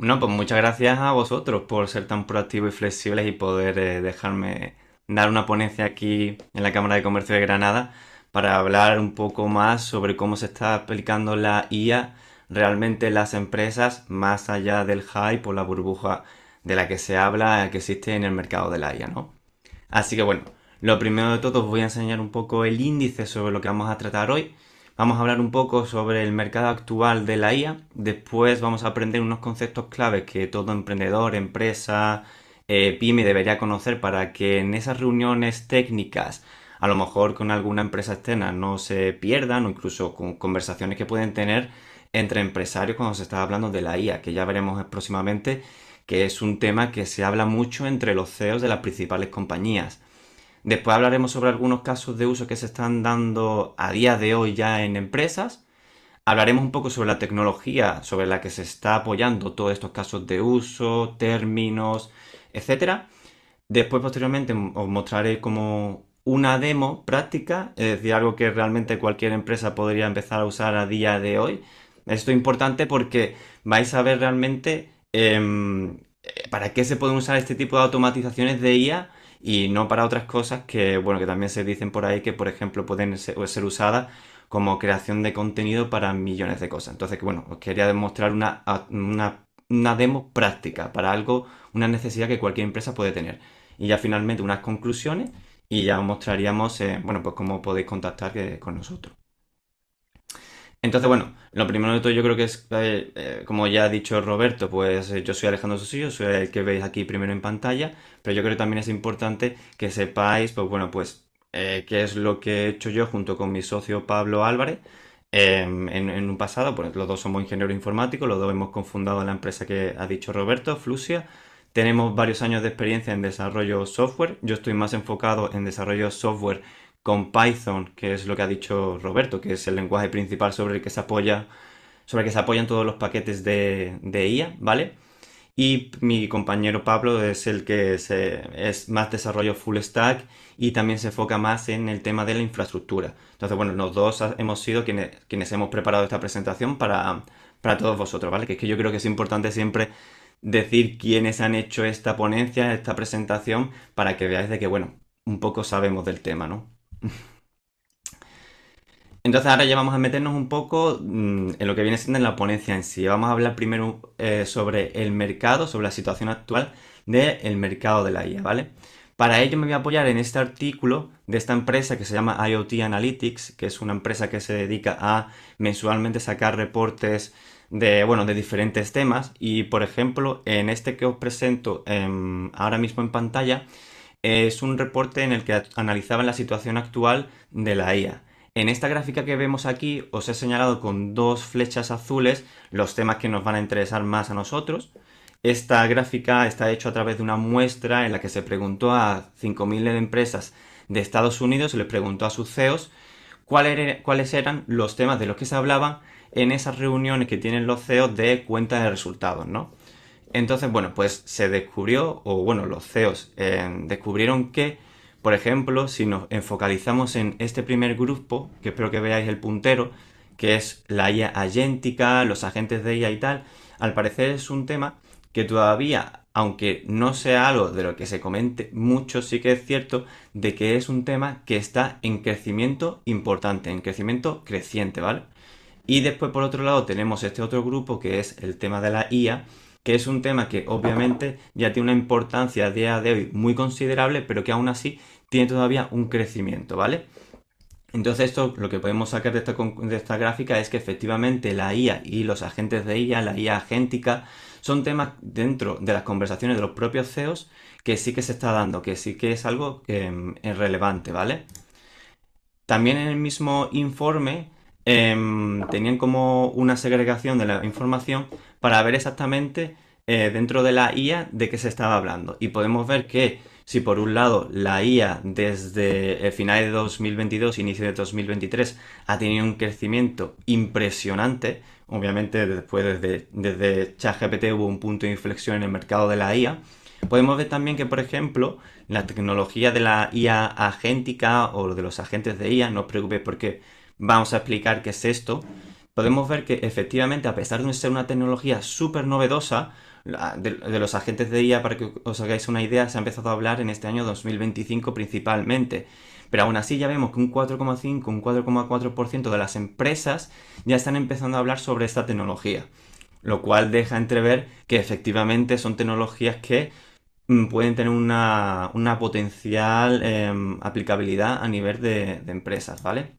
Bueno, pues muchas gracias a vosotros por ser tan proactivos y flexibles y poder dejarme dar una ponencia aquí en la Cámara de Comercio de Granada para hablar un poco más sobre cómo se está aplicando la IA realmente en las empresas, más allá del hype o la burbuja de la que se habla que existe en el mercado de la IA, ¿no? Así que bueno, lo primero de todo os voy a enseñar un poco el índice sobre lo que vamos a tratar hoy. Vamos a hablar un poco sobre el mercado actual de la IA. Después vamos a aprender unos conceptos claves que todo emprendedor, empresa, pyme debería conocer para que en esas reuniones técnicas, a lo mejor con alguna empresa externa, no se pierdan o incluso con conversaciones que pueden tener entre empresarios cuando se está hablando de la IA, que ya veremos próximamente que es un tema que se habla mucho entre los CEOs de las principales compañías. Después hablaremos sobre algunos casos de uso que se están dando a día de hoy ya en empresas. Hablaremos un poco sobre la tecnología sobre la que se está apoyando todos estos casos de uso, términos, etcétera. Después, posteriormente, os mostraré como una demo práctica, es decir, algo que realmente cualquier empresa podría empezar a usar a día de hoy. Esto es importante porque vais a ver realmente para qué se pueden usar este tipo de automatizaciones de IA y no para otras cosas que, bueno, que también se dicen por ahí que, por ejemplo, pueden ser usadas como creación de contenido para millones de cosas. Entonces, bueno, os quería demostrar una demo práctica para algo, una necesidad que cualquier empresa puede tener. Y ya finalmente unas conclusiones y ya os mostraríamos, bueno, pues cómo podéis contactar con nosotros. Entonces, bueno, lo primero de todo yo creo que es, como ya ha dicho Roberto, pues yo soy Alejandro Sosillo, soy el que veis aquí primero en pantalla, pero yo creo que también es importante que sepáis, pues bueno, pues qué es lo que he hecho yo junto con mi socio Pablo Álvarez en un pasado, pues los dos somos ingenieros informáticos, los dos hemos cofundado la empresa que ha dicho Roberto, Fluxia. Tenemos varios años de experiencia en desarrollo software, yo estoy más enfocado en desarrollo software con Python, que es lo que ha dicho Roberto, que es el lenguaje principal sobre el que se apoya, sobre el que se apoyan todos los paquetes de IA, ¿vale? Y mi compañero Pablo es el que es más desarrollo full stack y también se enfoca más en el tema de la infraestructura. Entonces, bueno, los dos hemos sido quienes hemos preparado esta presentación para todos vosotros, ¿vale? Que es que yo creo que es importante siempre decir quiénes han hecho esta ponencia, esta presentación, para que veáis de que, bueno, un poco sabemos del tema, ¿no? Entonces ahora ya vamos a meternos un poco en lo que viene siendo en la ponencia en sí. Vamos a hablar primero sobre el mercado, sobre la situación actual del mercado de la IA, ¿vale? Para ello me voy a apoyar en este artículo de esta empresa que se llama IoT Analytics, que es una empresa que se dedica a mensualmente sacar reportes de, bueno, de diferentes temas. Y por ejemplo, en este que os presento ahora mismo en pantalla, es un reporte en el que analizaban la situación actual de la IA. En esta gráfica que vemos aquí os he señalado con dos flechas azules los temas que nos van a interesar más a nosotros. Esta gráfica está hecha a través de una muestra en la que se preguntó a 5.000 empresas de Estados Unidos, se les preguntó a sus CEOs cuáles eran los temas de los que se hablaban en esas reuniones que tienen los CEOs de cuenta de resultados, ¿no? Entonces, bueno, pues se descubrió, o bueno, los CEOs descubrieron que, por ejemplo, si nos enfocalizamos en este primer grupo, que espero que veáis el puntero, que es la IA agéntica, los agentes de IA y tal, al parecer es un tema que todavía, aunque no sea algo de lo que se comente mucho, sí que es cierto de que es un tema que está en crecimiento importante, en crecimiento creciente, ¿vale? Y después, por otro lado, tenemos este otro grupo que es el tema de la IA, que es un tema que obviamente ya tiene una importancia a día de hoy muy considerable, pero que aún así tiene todavía un crecimiento, ¿vale? Entonces esto lo que podemos sacar de esta gráfica es que efectivamente la IA y los agentes de IA, la IA agéntica, son temas dentro de las conversaciones de los propios CEOs que sí que se está dando, que sí que es algo es relevante, ¿vale? También en el mismo informe tenían como una segregación de la información para ver exactamente dentro de la IA de qué se estaba hablando. Y podemos ver que si por un lado la IA desde el final de 2022, inicio de 2023, ha tenido un crecimiento impresionante, obviamente después desde ChatGPT hubo un punto de inflexión en el mercado de la IA, podemos ver también que, por ejemplo, la tecnología de la IA agéntica o de los agentes de IA, no os preocupéis porque vamos a explicar qué es esto, podemos ver que efectivamente, a pesar de ser una tecnología súper novedosa, De los agentes de IA, para que os hagáis una idea, se ha empezado a hablar en este año 2025 principalmente. Pero aún así ya vemos que un 4,5, un 4,4% de las empresas ya están empezando a hablar sobre esta tecnología. Lo cual deja entrever que efectivamente son tecnologías que pueden tener una potencial aplicabilidad a nivel de empresas, ¿vale?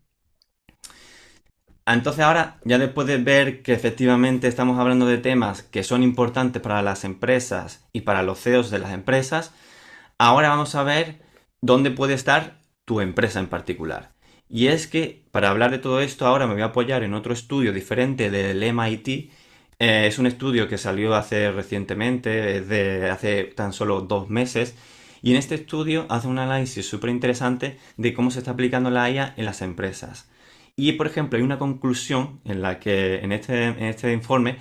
Entonces ahora, ya después de ver que efectivamente estamos hablando de temas que son importantes para las empresas y para los CEOs de las empresas, ahora vamos a ver dónde puede estar tu empresa en particular. Y es que para hablar de todo esto ahora me voy a apoyar en otro estudio diferente del MIT. Es un estudio que salió hace recientemente, es de hace tan solo 2 meses. Y en este estudio hace un análisis súper interesante de cómo se está aplicando la IA en las empresas. Y por ejemplo, hay una conclusión en la que en este informe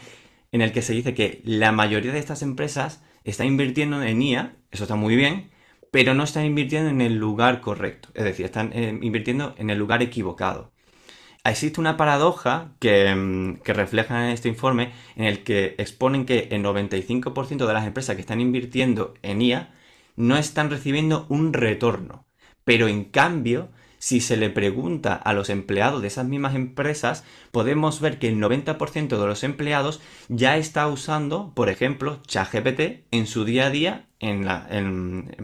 en el que se dice que la mayoría de estas empresas están invirtiendo en IA, eso está muy bien, pero no están invirtiendo en el lugar correcto, es decir, están invirtiendo en el lugar equivocado. Existe una paradoja que refleja en este informe en el que exponen que el 95% de las empresas que están invirtiendo en IA no están recibiendo un retorno. Pero en cambio, si se le pregunta a los empleados de esas mismas empresas, podemos ver que el 90% de los empleados ya está usando, por ejemplo, ChatGPT en su día a día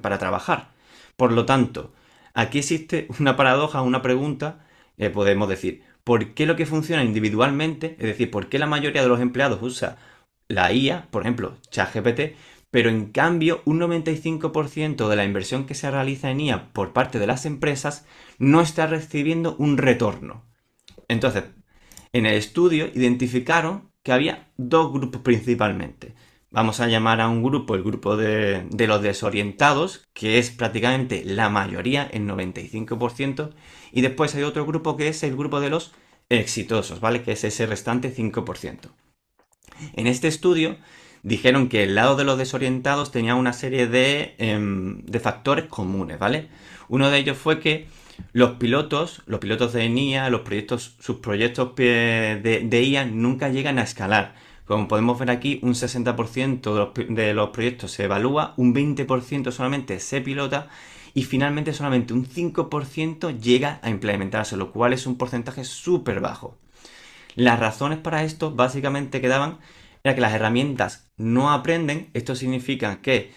para trabajar. Por lo tanto, aquí existe una paradoja, una pregunta, podemos decir, ¿por qué lo que funciona individualmente, es decir, por qué la mayoría de los empleados usa la IA, por ejemplo, ChatGPT, pero en cambio un 95% de la inversión que se realiza en IA por parte de las empresas no está recibiendo un retorno? Entonces, en el estudio identificaron que había dos grupos principalmente. Vamos a llamar a un grupo el grupo de los desorientados, que es prácticamente la mayoría, el 95%, y después hay otro grupo que es el grupo de los exitosos, ¿vale? Que es ese restante 5%. En este estudio dijeron que el lado de los desorientados tenía una serie de factores comunes, ¿vale? Uno de ellos fue que los pilotos de NIA, sus proyectos de IA nunca llegan a escalar. Como podemos ver aquí, un 60% de los proyectos se evalúa, un 20% solamente se pilota y finalmente solamente un 5% llega a implementarse, lo cual es un porcentaje súper bajo. Las razones para esto básicamente quedaban era que las herramientas no aprenden. Esto significa que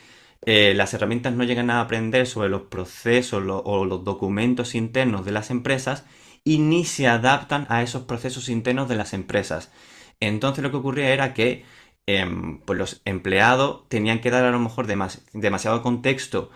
las herramientas no llegan a aprender sobre los procesos o los documentos internos de las empresas y ni se adaptan a esos procesos internos de las empresas. Entonces lo que ocurría era que pues los empleados tenían que dar a lo mejor demasiado contexto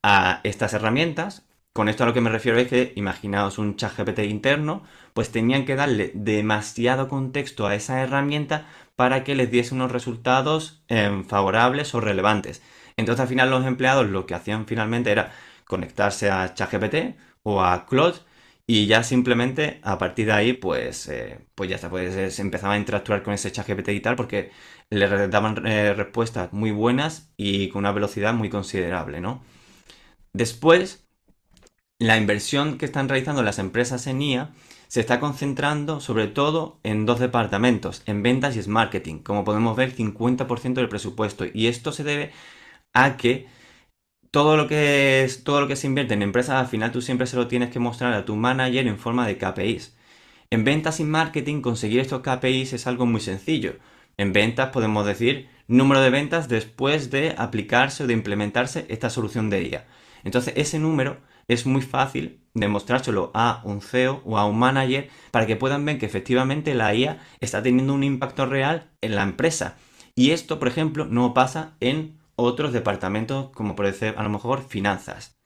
a estas herramientas. Con esto a lo que me refiero es que imaginaos un chat GPT interno, pues tenían que darle demasiado contexto a esa herramienta para que les diese unos resultados favorables o relevantes. Entonces al final los empleados lo que hacían finalmente era conectarse a ChatGPT o a Claude y ya simplemente a partir de ahí pues ya está, pues se empezaba a interactuar con ese ChatGPT y tal porque le daban respuestas muy buenas y con una velocidad muy considerable, ¿no? Después, la inversión que están realizando las empresas en IA se está concentrando sobre todo en dos departamentos, en ventas y en marketing. Como podemos ver, 50% del presupuesto. Y esto se debe a que todo lo que se invierte en empresas, al final tú siempre se lo tienes que mostrar a tu manager en forma de KPIs. En ventas y marketing, conseguir estos KPIs es algo muy sencillo. En ventas podemos decir número de ventas después de aplicarse o de implementarse esta solución de IA. Entonces, ese número es muy fácil demostrárselo a un CEO o a un manager para que puedan ver que efectivamente la IA está teniendo un impacto real en la empresa. Y esto, por ejemplo, no pasa en otros departamentos como puede ser a lo mejor finanzas.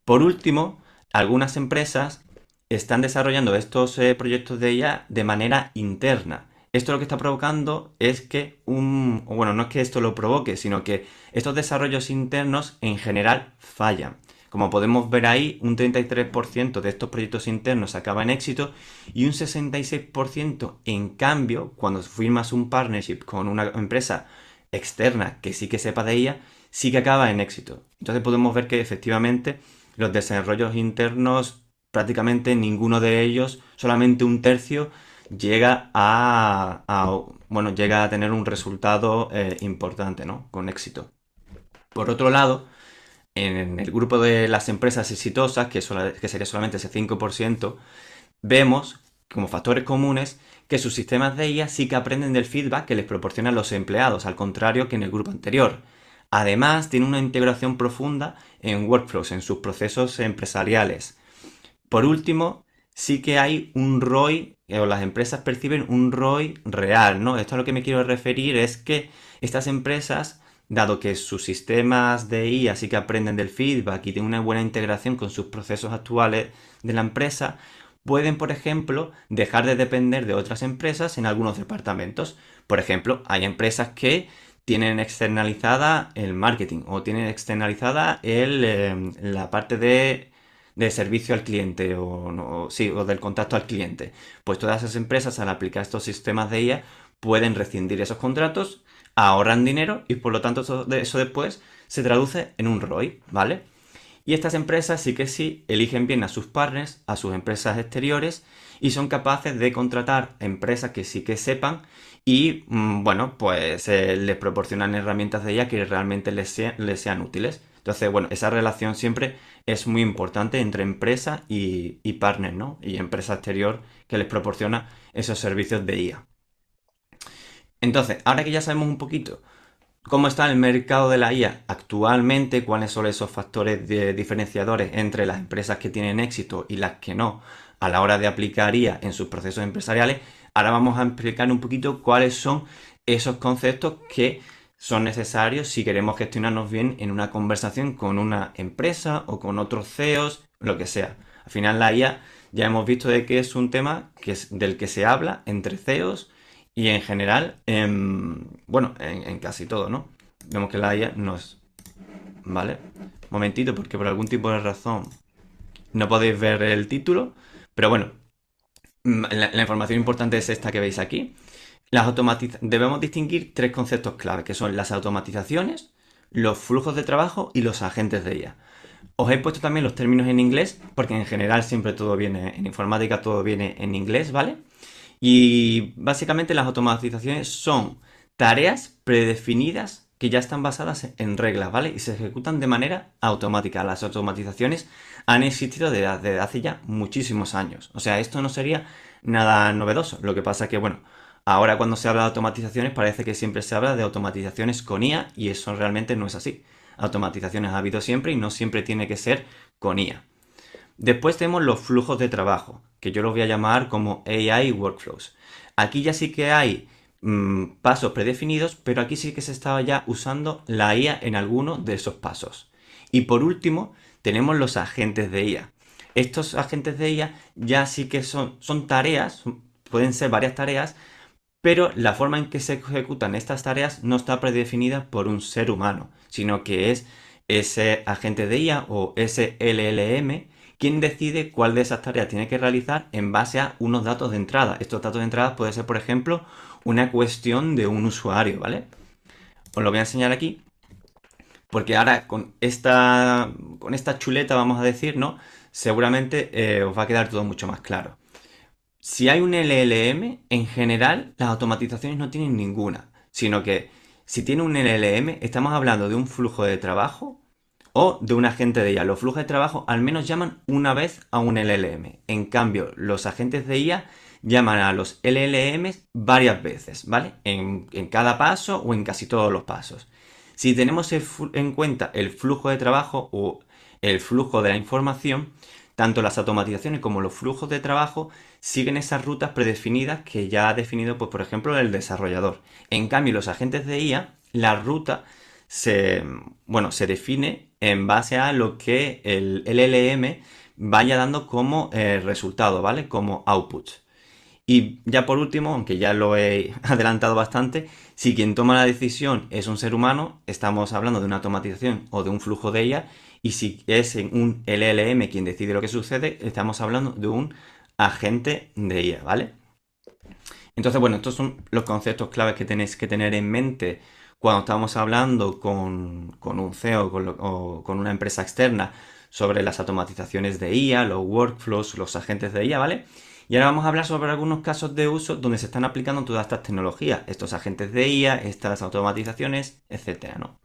Por último, algunas empresas están desarrollando estos proyectos de IA de manera interna. Esto lo que está provocando es que bueno, no es que esto lo provoque, sino que estos desarrollos internos en general fallan. Como podemos ver ahí, un 33% de estos proyectos internos acaba en éxito y un 66% en cambio, cuando firmas un partnership con una empresa externa que sí que sepa de ella, sí que acaba en éxito. Entonces podemos ver que efectivamente los desarrollos internos, prácticamente ninguno de ellos, solamente un tercio, llega bueno, llega a tener un resultado importante, ¿no? Con éxito. Por otro lado, en el grupo de las empresas exitosas, que sería solamente ese 5%, vemos como factores comunes que sus sistemas de IA sí que aprenden del feedback que les proporcionan los empleados, al contrario que en el grupo anterior. Además, tiene una integración profunda en workflows, en sus procesos empresariales. Por último, sí que hay un ROI, o las empresas perciben un ROI real, ¿no? Esto a lo que me quiero referir es que estas empresas, dado que sus sistemas de IA sí que aprenden del feedback y tienen una buena integración con sus procesos actuales de la empresa, pueden, por ejemplo, dejar de depender de otras empresas en algunos departamentos. Por ejemplo, hay empresas que tienen externalizada el marketing o tienen externalizada la parte de servicio al cliente o, no, sí, o del contacto al cliente. Pues todas esas empresas, al aplicar estos sistemas de IA, pueden rescindir esos contratos, ahorran dinero y por lo tanto eso después se traduce en un ROI, ¿vale? Y estas empresas sí que sí eligen bien a sus partners, a sus empresas exteriores y son capaces de contratar empresas que sí que sepan y, bueno, pues les proporcionan herramientas de ella que realmente les sean útiles. Entonces, bueno, esa relación siempre es muy importante entre empresa y partner, ¿no? Y empresa exterior que les proporciona esos servicios de IA. Entonces, ahora que ya sabemos un poquito cómo está el mercado de la IA actualmente, cuáles son esos factores diferenciadores entre las empresas que tienen éxito y las que no a la hora de aplicar IA en sus procesos empresariales, ahora vamos a explicar un poquito cuáles son esos conceptos que son necesarios si queremos gestionarnos bien en una conversación con una empresa o con otros CEOs, lo que sea. Al final la IA ya hemos visto de que es un tema del que se habla entre CEOs y en general, bueno, en casi todo, ¿no? Vemos que la IA no es... ¿Vale? Momentito, porque por algún tipo de razón no podéis ver el título. Pero bueno, la información importante es esta que veis aquí. Debemos distinguir tres conceptos clave, que son las automatizaciones, los flujos de trabajo y los agentes de IA. Os he puesto también los términos en inglés, porque en general siempre todo viene, en informática todo viene en inglés, ¿vale? Y básicamente las automatizaciones son tareas predefinidas que ya están basadas en reglas, ¿vale? Y se ejecutan de manera automática. Las automatizaciones han existido desde hace ya muchísimos años. O sea, esto no sería nada novedoso. Lo que pasa es que, bueno, ahora cuando se habla de automatizaciones parece que siempre se habla de automatizaciones con IA y eso realmente no es así. Automatizaciones ha habido siempre y no siempre tiene que ser con IA. Después tenemos los flujos de trabajo, que yo los voy a llamar como AI Workflows. Aquí ya sí que hay pasos predefinidos, pero aquí sí que se estaba ya usando la IA en alguno de esos pasos. Y por último, tenemos los agentes de IA. Estos agentes de IA ya sí que son tareas, pueden ser varias tareas, pero la forma en que se ejecutan estas tareas no está predefinida por un ser humano, sino que es ese agente de IA o ese LLM quien decide cuál de esas tareas tiene que realizar en base a unos datos de entrada. Estos datos de entrada puede ser, por ejemplo, una cuestión de un usuario, ¿vale? Os lo voy a enseñar aquí, porque ahora con esta chuleta, vamos a decir, ¿no? Seguramente os va a quedar todo mucho más claro. Si hay un LLM, en general las automatizaciones no tienen ninguna, sino que si tiene un LLM, estamos hablando de un flujo de trabajo o de un agente de IA. Los flujos de trabajo al menos llaman una vez a un LLM. En cambio, los agentes de IA llaman a los LLMs varias veces, ¿vale? En cada paso o en casi todos los pasos. Si tenemos en cuenta el flujo de trabajo o el flujo de la información, tanto las automatizaciones como los flujos de trabajo siguen esas rutas predefinidas que ya ha definido, pues, por ejemplo, el desarrollador. En cambio, los agentes de IA, la ruta se define en base a lo que el LLM vaya dando como resultado, ¿vale? Como output. Y ya por último, aunque ya lo he adelantado bastante, si quien toma la decisión es un ser humano, estamos hablando de una automatización o de un flujo de IA, y si es un LLM quien decide lo que sucede, estamos hablando de un agente de IA, ¿vale? Entonces, bueno, estos son los conceptos claves que tenéis que tener en mente cuando estamos hablando con un CEO o con una empresa externa sobre las automatizaciones de IA, los workflows, los agentes de IA, ¿vale? Y ahora vamos a hablar sobre algunos casos de uso donde se están aplicando todas estas tecnologías, estos agentes de IA, estas automatizaciones, etcétera, ¿no?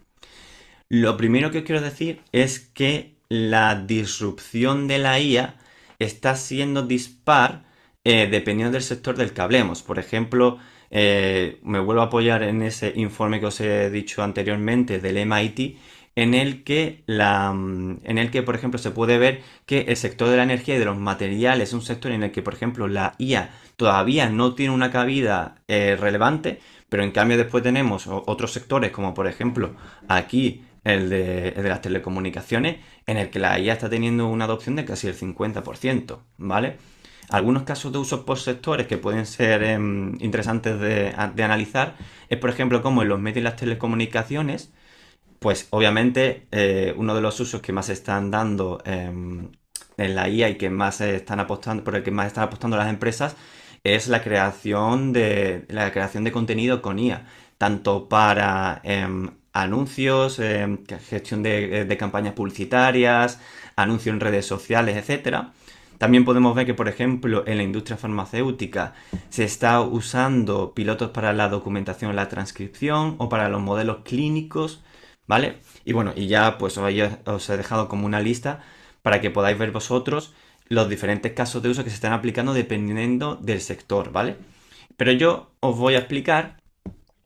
Lo primero que os quiero decir es que la disrupción de la IA está siendo dispar dependiendo del sector del que hablemos. Por ejemplo, me vuelvo a apoyar en ese informe que os he dicho anteriormente del MIT, en el que, por ejemplo, se puede ver que el sector de la energía y de los materiales es un sector en el que, por ejemplo, la IA todavía no tiene una cabida relevante, pero en cambio después tenemos otros sectores, como por ejemplo aquí el de las telecomunicaciones, en el que la IA está teniendo una adopción de casi el 50%, ¿vale? Algunos casos de uso por sectores que pueden ser interesantes de analizar es, por ejemplo, como en los medios y las telecomunicaciones, pues obviamente uno de los usos que más se están dando en la IA y que más se están apostando, por el que más están apostando las empresas es la creación de contenido con IA, tanto para anuncios, gestión de campañas publicitarias, anuncios en redes sociales, etcétera. También podemos ver que, por ejemplo, en la industria farmacéutica se está usando pilotos para la documentación, la transcripción o para los modelos clínicos, ¿vale? Y bueno, y ya pues os he dejado como una lista para que podáis ver vosotros los diferentes casos de uso que se están aplicando dependiendo del sector, ¿vale? Pero yo os voy a explicar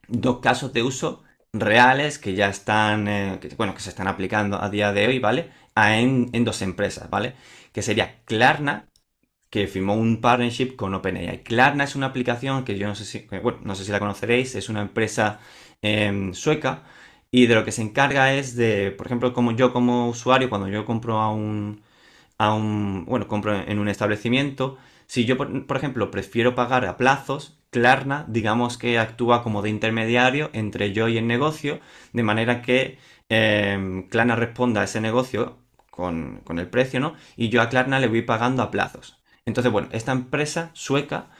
dos casos de uso reales que ya están, que se están aplicando a día de hoy, ¿vale? En dos empresas, ¿vale? Que sería Klarna, que firmó un partnership con OpenAI. Klarna es una aplicación que yo no sé si, bueno, no sé si la conoceréis, es una empresa sueca y de lo que se encarga es de, por ejemplo, como yo como usuario, cuando yo compro bueno, compro en un establecimiento, si yo, por ejemplo, prefiero pagar a plazos, Klarna, digamos que actúa como de intermediario entre yo y el negocio, de manera que Klarna responda a ese negocio con el precio, ¿no? Y yo a Klarna le voy pagando a plazos. Entonces, bueno, esta empresa sueca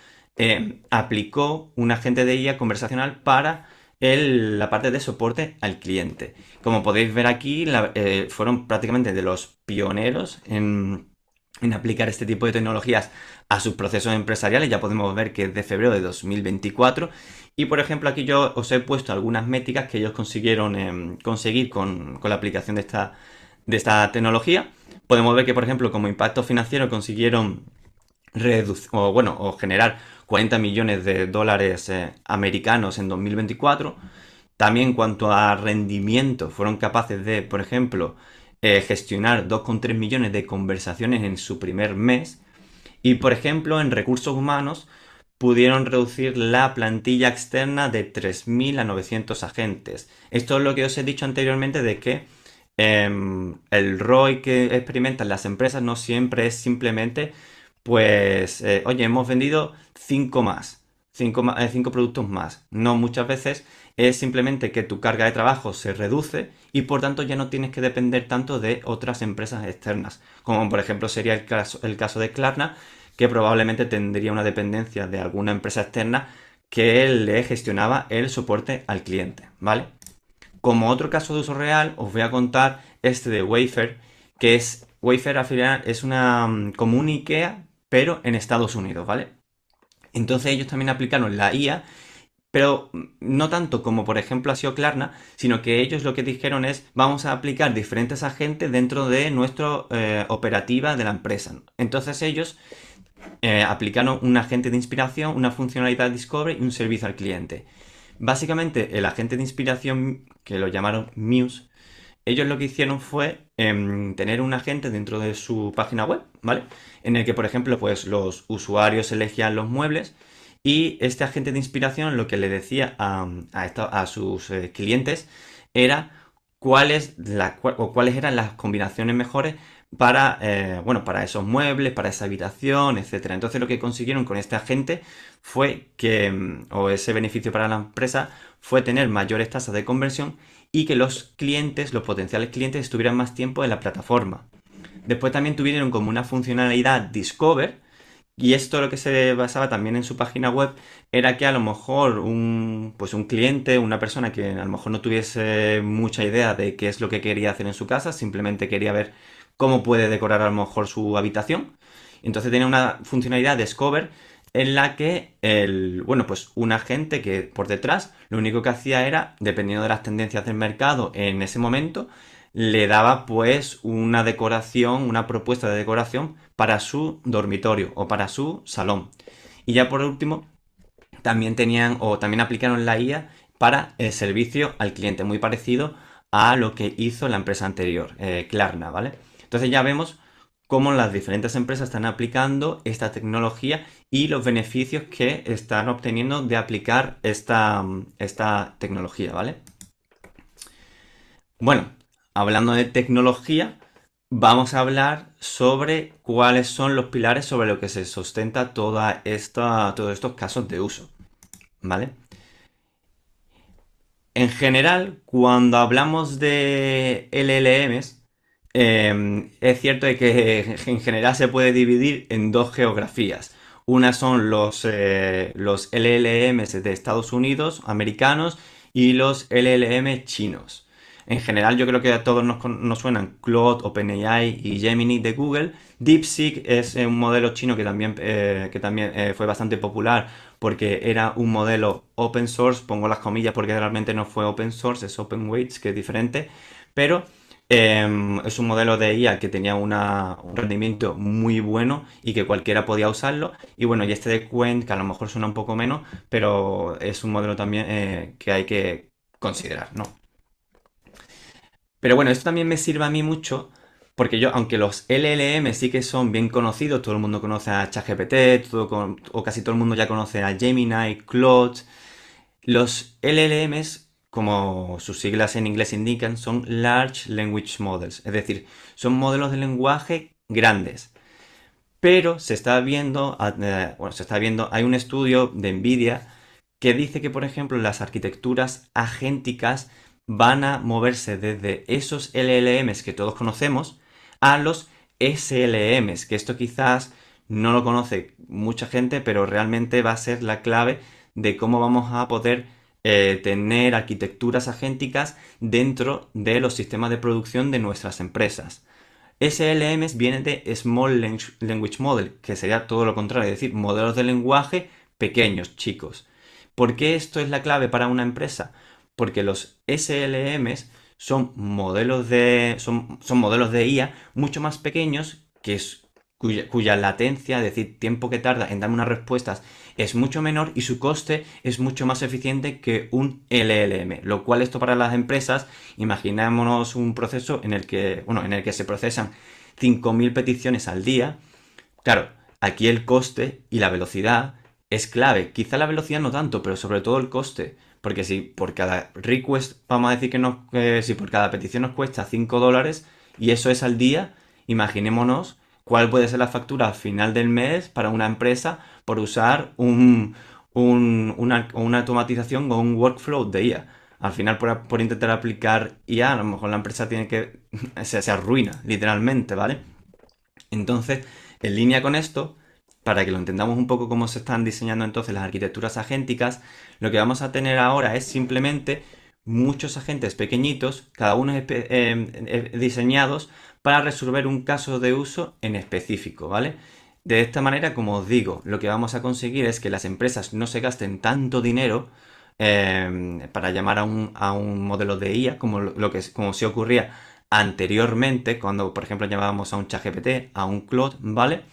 aplicó un agente de IA conversacional para la parte de soporte al cliente. Como podéis ver aquí, fueron prácticamente de los pioneros en aplicar este tipo de tecnologías a sus procesos empresariales. Ya podemos ver que es de febrero de 2024. Y por ejemplo, aquí yo os he puesto algunas métricas que ellos consiguieron conseguir con la aplicación de esta tecnología. Podemos ver que, por ejemplo, como impacto financiero consiguieron o generar 40 millones de dólares americanos en 2024. También en cuanto a rendimiento, fueron capaces de, por ejemplo, gestionar 2,3 millones de conversaciones en su primer mes. Y, por ejemplo, en recursos humanos, pudieron reducir la plantilla externa de 3.000 a 900 agentes. Esto es lo que os he dicho anteriormente de que el ROI que experimentan las empresas no siempre es simplemente, pues, oye, hemos vendido 5 más, 5 productos más. No, muchas veces es simplemente que tu carga de trabajo se reduce y por tanto ya no tienes que depender tanto de otras empresas externas, como por ejemplo sería el caso de Klarna, que probablemente tendría una dependencia de alguna empresa externa que le gestionaba el soporte al cliente, ¿vale? Como otro caso de uso real, os voy a contar este de Wayfair, que es, Wayfair al final es como un IKEA, pero en Estados Unidos, ¿vale? Entonces ellos también aplicaron la IA, pero no tanto como por ejemplo ha sido Klarna, sino que ellos lo que dijeron es vamos a aplicar diferentes agentes dentro de nuestra operativa de la empresa. Entonces ellos aplicaron un agente de inspiración, una funcionalidad Discovery y un servicio al cliente. Básicamente, el agente de inspiración, que lo llamaron Muse, ellos lo que hicieron fue tener un agente dentro de su página web, ¿vale? En el que, por ejemplo, pues los usuarios elegían los muebles y este agente de inspiración lo que le decía a sus clientes era cuáles eran las combinaciones mejores para esos muebles, para esa habitación, etcétera. Entonces lo que consiguieron con este agente fue o ese beneficio para la empresa fue tener mayores tasas de conversión y que los clientes, los potenciales clientes, estuvieran más tiempo en la plataforma. Después también tuvieron como una funcionalidad Discover, y esto lo que se basaba también en su página web era que a lo mejor pues un cliente, una persona que a lo mejor no tuviese mucha idea de qué es lo que quería hacer en su casa, simplemente quería ver cómo puede decorar a lo mejor su habitación. Entonces tenía una funcionalidad de Discover en la que pues un agente que por detrás lo único que hacía era, dependiendo de las tendencias del mercado en ese momento, le daba pues una decoración, una propuesta de decoración para su dormitorio o para su salón. Y ya por último, también aplicaron la IA para el servicio al cliente, muy parecido a lo que hizo la empresa anterior, Klarna, ¿vale? Entonces ya vemos cómo las diferentes empresas están aplicando esta tecnología y los beneficios que están obteniendo de aplicar esta tecnología, ¿vale? Bueno, hablando de tecnología, vamos a hablar sobre cuáles son los pilares sobre los que se sustenta todos estos casos de uso, ¿vale? En general, cuando hablamos de LLMs, es cierto de que en general se puede dividir en dos geografías. Una son los LLMs de Estados Unidos, americanos, y los LLM chinos. En general, yo creo que a todos nos suenan Claude, OpenAI y Gemini de Google. DeepSeek es un modelo chino que también fue bastante popular porque era un modelo open source, pongo las comillas porque realmente no fue open source, es open weights, que es diferente, pero es un modelo de IA que tenía un rendimiento muy bueno y que cualquiera podía usarlo. Y bueno, y este de Qwen, que a lo mejor suena un poco menos, pero es un modelo también que hay que considerar, ¿no? Pero bueno, esto también me sirve a mí mucho porque yo, aunque los LLM sí que son bien conocidos, todo el mundo conoce a ChatGPT, o casi todo el mundo ya conoce a Gemini, Claude, los LLMs, como sus siglas en inglés indican, son Large Language Models, es decir, son modelos de lenguaje grandes. Pero hay un estudio de Nvidia que dice que, por ejemplo, las arquitecturas agénticas van a moverse desde esos LLMs que todos conocemos a los SLMs, que esto quizás no lo conoce mucha gente, pero realmente va a ser la clave de cómo vamos a poder tener arquitecturas agénticas dentro de los sistemas de producción de nuestras empresas. SLMs viene de Small Language Model, que sería todo lo contrario, es decir, modelos de lenguaje pequeños, chicos. ¿Por qué esto es la clave para una empresa? Porque los SLMs son modelos de IA mucho más pequeños cuya latencia, es decir, tiempo que tarda en dar unas respuestas, es mucho menor y su coste es mucho más eficiente que un LLM. Lo cual esto para las empresas, imaginémonos un proceso en el que se procesan 5.000 peticiones al día. Claro, aquí el coste y la velocidad es clave. Quizá la velocidad no tanto, pero sobre todo el coste. Porque si por cada request, vamos a decir si por cada petición nos cuesta $5 y eso es al día, imaginémonos cuál puede ser la factura al final del mes para una empresa por usar una automatización o un workflow de IA. Al final, por intentar aplicar IA, a lo mejor la empresa tiene que se arruina, literalmente, ¿vale? Entonces, en línea con esto, para que lo entendamos un poco cómo se están diseñando entonces las arquitecturas agénticas, lo que vamos a tener ahora es simplemente muchos agentes pequeñitos, cada uno diseñados para resolver un caso de uso en específico, ¿vale? De esta manera, como os digo, lo que vamos a conseguir es que las empresas no se gasten tanto dinero para llamar a un modelo de IA como se ocurría anteriormente, cuando por ejemplo llamábamos a un ChatGPT, a un Claude, ¿vale?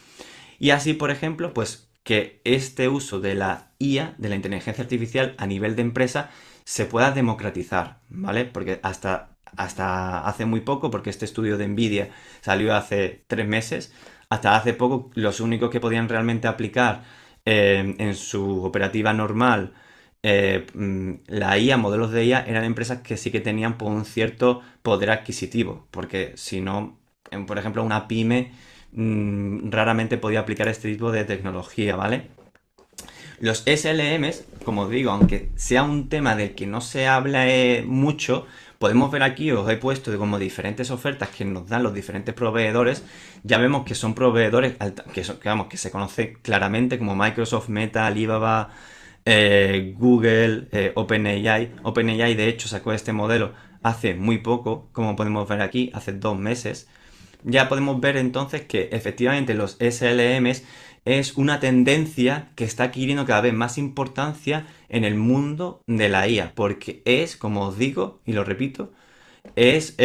Y así, por ejemplo, pues que este uso de la IA, de la inteligencia artificial a nivel de empresa, se pueda democratizar, ¿vale? Porque hasta hace muy poco, porque este estudio de Nvidia salió hace 3 meses, hasta hace poco los únicos que podían realmente aplicar en su operativa normal la IA, modelos de IA, eran empresas que sí que tenían pues, un cierto poder adquisitivo, porque si no, por ejemplo, una pyme raramente podía aplicar este tipo de tecnología, ¿vale? Los SLMs, como digo, aunque sea un tema del que no se habla mucho, podemos ver aquí, os he puesto como diferentes ofertas que nos dan los diferentes proveedores. Ya vemos que son proveedores que se conocen claramente como Microsoft, Meta, Alibaba, Google, OpenAI. OpenAI, de hecho, sacó este modelo hace muy poco, como podemos ver aquí, hace 2 meses. ya podemos ver entonces que efectivamente los SLMs es una tendencia que está adquiriendo cada vez más importancia en el mundo de la IA, porque es, como os digo, y lo repito, es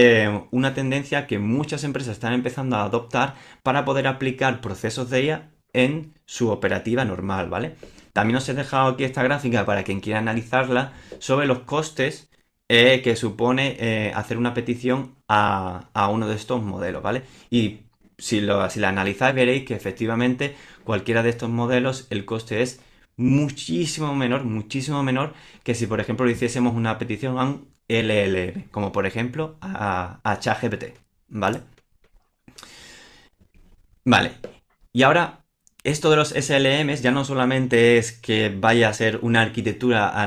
una tendencia que muchas empresas están empezando a adoptar para poder aplicar procesos de IA en su operativa normal, ¿vale? También os he dejado aquí esta gráfica para quien quiera analizarla sobre los costes que supone hacer una petición a uno de estos modelos, ¿vale? Y si la analizáis veréis que efectivamente cualquiera de estos modelos el coste es muchísimo menor que si por ejemplo le hiciésemos una petición a un LLM, como por ejemplo a ChatGPT, ¿vale? Vale, y ahora esto de los SLMs ya no solamente es que vaya a ser una arquitectura a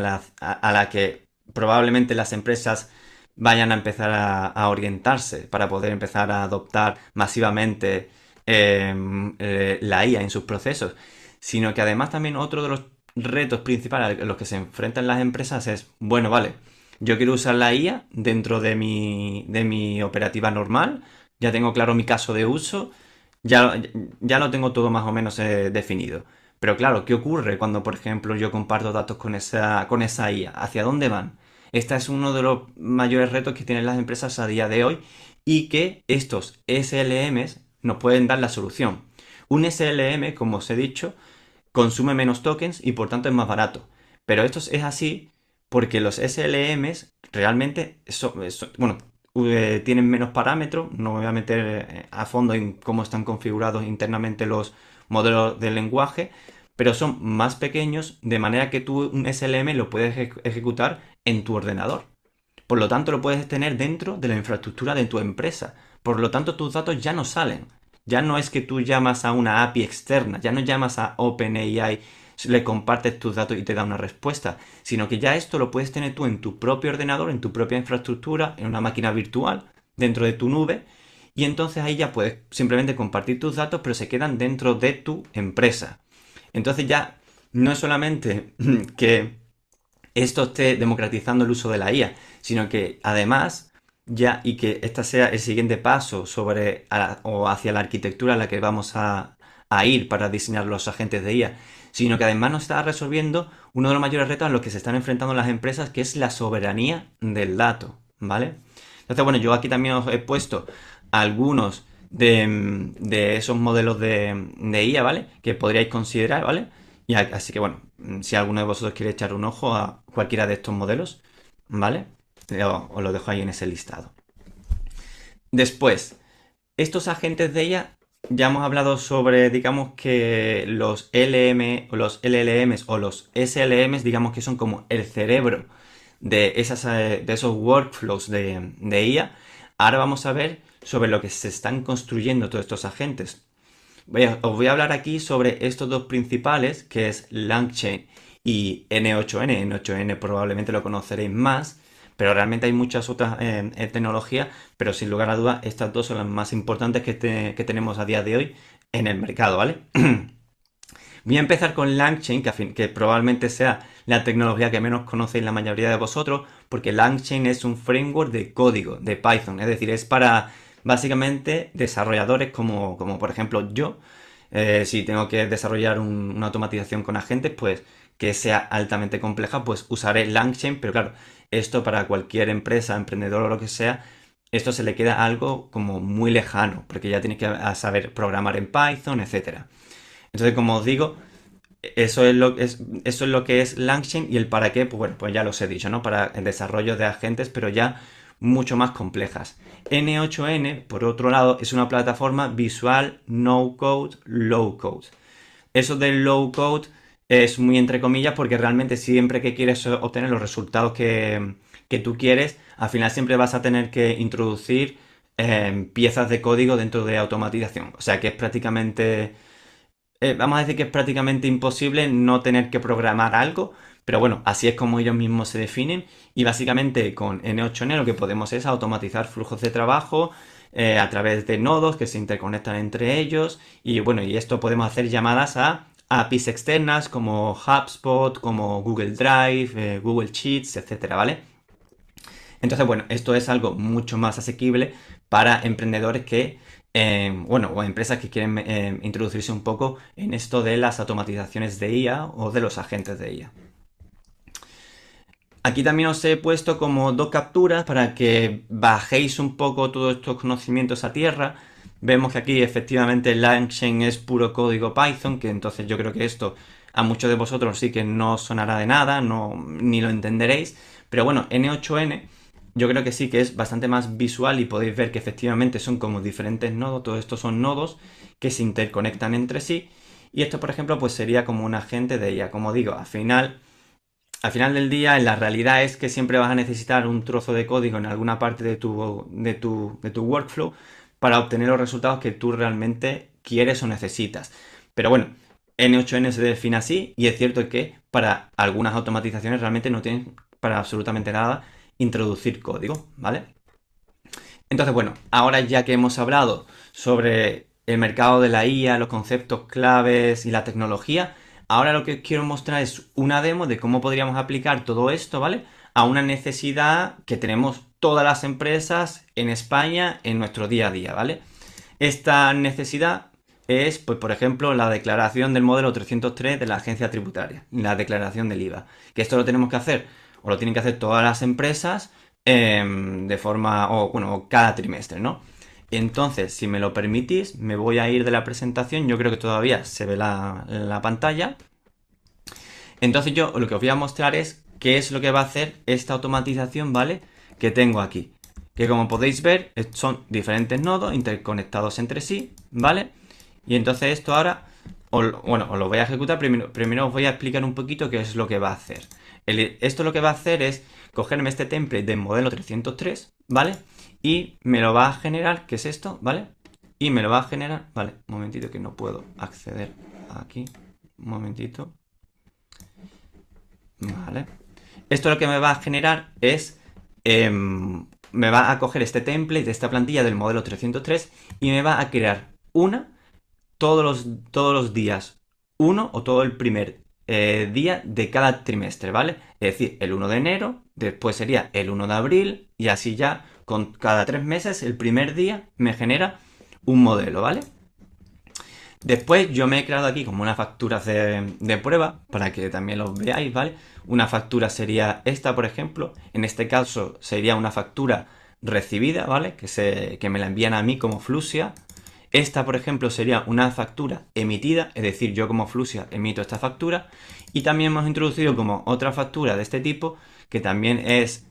la que probablemente las empresas vayan a empezar a orientarse para poder empezar a adoptar masivamente la IA en sus procesos, sino que además también otro de los retos principales a los que se enfrentan las empresas es, bueno, vale, yo quiero usar la IA dentro de mi operativa normal, ya tengo claro mi caso de uso, ya, ya lo tengo todo más o menos definido. Pero claro, ¿qué ocurre cuando, por ejemplo, yo comparto datos con esa IA? ¿Hacia dónde van? Este es uno de los mayores retos que tienen las empresas a día de hoy y que estos SLMs nos pueden dar la solución. Un SLM, como os he dicho, consume menos tokens y por tanto es más barato. Pero esto es así porque los SLMs realmente bueno, tienen menos parámetros. No me voy a meter a fondo en cómo están configurados internamente los modelos de lenguaje, pero son más pequeños de manera que tú un SLM lo puedes ejecutar en tu ordenador. Por lo tanto, lo puedes tener dentro de la infraestructura de tu empresa. Por lo tanto, tus datos ya no salen. Ya no es que tú llamas a una API externa, ya no llamas a OpenAI, le compartes tus datos y te da una respuesta, sino que ya esto lo puedes tener tú en tu propio ordenador, en tu propia infraestructura, en una máquina virtual, dentro de tu nube, y entonces ahí ya puedes simplemente compartir tus datos, pero se quedan dentro de tu empresa. Entonces ya no es solamente que esto esté democratizando el uso de la IA, sino que además ya y que este sea el siguiente paso sobre o hacia la arquitectura a la que vamos a ir para diseñar los agentes de IA, sino que además nos está resolviendo uno de los mayores retos a los que se están enfrentando las empresas, que es la soberanía del dato, ¿vale? Entonces, bueno, yo aquí también os he puesto algunos de esos modelos de IA, ¿vale? Que podríais considerar, ¿vale? Y así que bueno, si alguno de vosotros quiere echar un ojo a cualquiera de estos modelos, ¿vale? Os lo dejo ahí en ese listado. Después, estos agentes de IA, ya hemos hablado sobre, digamos que los los LLMs o los SLMs, digamos que son como el cerebro de esos workflows de IA. Ahora vamos a ver sobre lo que se están construyendo todos estos agentes. Os voy a hablar aquí sobre estos dos principales, que es LangChain y N8N. N8N probablemente lo conoceréis más, pero realmente hay muchas otras tecnologías, pero sin lugar a dudas estas dos son las más importantes que tenemos a día de hoy en el mercado, ¿vale? Voy a empezar con LangChain, que probablemente sea la tecnología que menos conocéis la mayoría de vosotros, porque LangChain es un framework de código, de Python, es decir, es para básicamente desarrolladores como por ejemplo yo. Si tengo que desarrollar una automatización con agentes, pues que sea altamente compleja, pues usaré LangChain, pero claro, esto para cualquier empresa, emprendedor o lo que sea, esto se le queda algo como muy lejano, porque ya tienes que saber programar en Python, etcétera. Entonces, como os digo, eso es lo que es LangChain y el para qué, pues bueno, pues ya los he dicho, ¿no? Para el desarrollo de agentes, pero ya mucho más complejas. N8N, por otro lado, es una plataforma visual no code, low code. Eso del low code es muy entre comillas porque realmente siempre que quieres obtener los resultados que tú quieres, al final siempre vas a tener que introducir piezas de código dentro de automatización. O sea que es prácticamente vamos a decir que es prácticamente imposible no tener que programar algo, pero bueno, así es como ellos mismos se definen y básicamente con N8N lo que podemos es automatizar flujos de trabajo a través de nodos que se interconectan entre ellos y bueno, y esto podemos hacer llamadas a APIs externas como HubSpot, como Google Drive, Google Sheets, etcétera, ¿vale? Entonces, bueno, esto es algo mucho más asequible para emprendedores que, bueno, o empresas que quieren introducirse un poco en esto de las automatizaciones de IA o de los agentes de IA. Aquí también os he puesto como dos capturas para que bajéis un poco todos estos conocimientos a tierra. Vemos que aquí efectivamente LangChain es puro código Python, que entonces yo creo que esto a muchos de vosotros sí que no sonará de nada, no, ni lo entenderéis. Pero bueno, N8N yo creo que sí que es bastante más visual y podéis ver que efectivamente son como diferentes nodos. Todos estos son nodos que se interconectan entre sí. Y esto, por ejemplo, pues sería como un agente de IA. Como digo, al final del día, la realidad es que siempre vas a necesitar un trozo de código en alguna parte de tu workflow para obtener los resultados que tú realmente quieres o necesitas. Pero bueno, N8N se define así y es cierto que para algunas automatizaciones realmente no tienen para absolutamente nada introducir código, ¿vale? Entonces, bueno, ahora ya que hemos hablado sobre el mercado de la IA, los conceptos claves y la tecnología, ahora lo que os quiero mostrar es una demo de cómo podríamos aplicar todo esto, ¿vale? A una necesidad que tenemos todas las empresas en España en nuestro día a día, ¿vale? Esta necesidad es, pues, por ejemplo, la declaración del modelo 303 de la agencia tributaria, la declaración del IVA. Que esto lo tenemos que hacer, o lo tienen que hacer todas las empresas de forma, o bueno, cada trimestre, ¿no? Entonces, si me lo permitís, me voy a ir de la presentación. Yo creo que todavía se ve la pantalla. Entonces yo lo que os voy a mostrar es qué es lo que va a hacer esta automatización, ¿vale? Que tengo aquí. Que como podéis ver, son diferentes nodos interconectados entre sí, ¿vale? Y entonces esto ahora, bueno, os lo voy a ejecutar. Primero os voy a explicar un poquito qué es lo que va a hacer. Esto lo que va a hacer es cogerme este template del modelo 303, ¿vale? Y me lo va a generar, ¿qué es esto? ¿Vale? Y me lo va a generar, vale, un momentito que no puedo acceder aquí, un momentito. Vale. Esto lo que me va a generar es, me va a coger este template de esta plantilla del modelo 303 y me va a crear una todos los días, uno o todo el primer día de cada trimestre, ¿vale? Es decir, el 1 de enero, después sería el 1 de abril y así ya con cada 3 meses, el primer día me genera un modelo, ¿vale? Después yo me he creado aquí como unas facturas de prueba para que también los veáis, ¿vale? Una factura sería esta, por ejemplo. En este caso sería una factura recibida, ¿vale? Que me la envían a mí como Fluxia. Esta, por ejemplo, sería una factura emitida, es decir, yo como Fluxia emito esta factura. Y también hemos introducido como otra factura de este tipo, que también es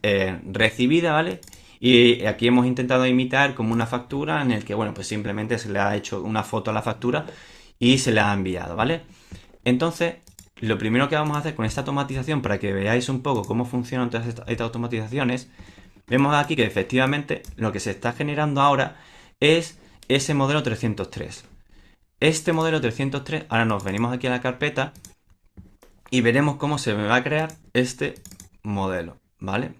recibida, ¿vale? Y aquí hemos intentado imitar como una factura en el que, bueno, pues simplemente se le ha hecho una foto a la factura y se le ha enviado, ¿vale? Entonces, lo primero que vamos a hacer con esta automatización, para que veáis un poco cómo funcionan todas estas automatizaciones, vemos aquí que efectivamente lo que se está generando ahora es ese modelo 303. Este modelo 303, ahora nos venimos aquí a la carpeta y veremos cómo se me va a crear este modelo, ¿vale?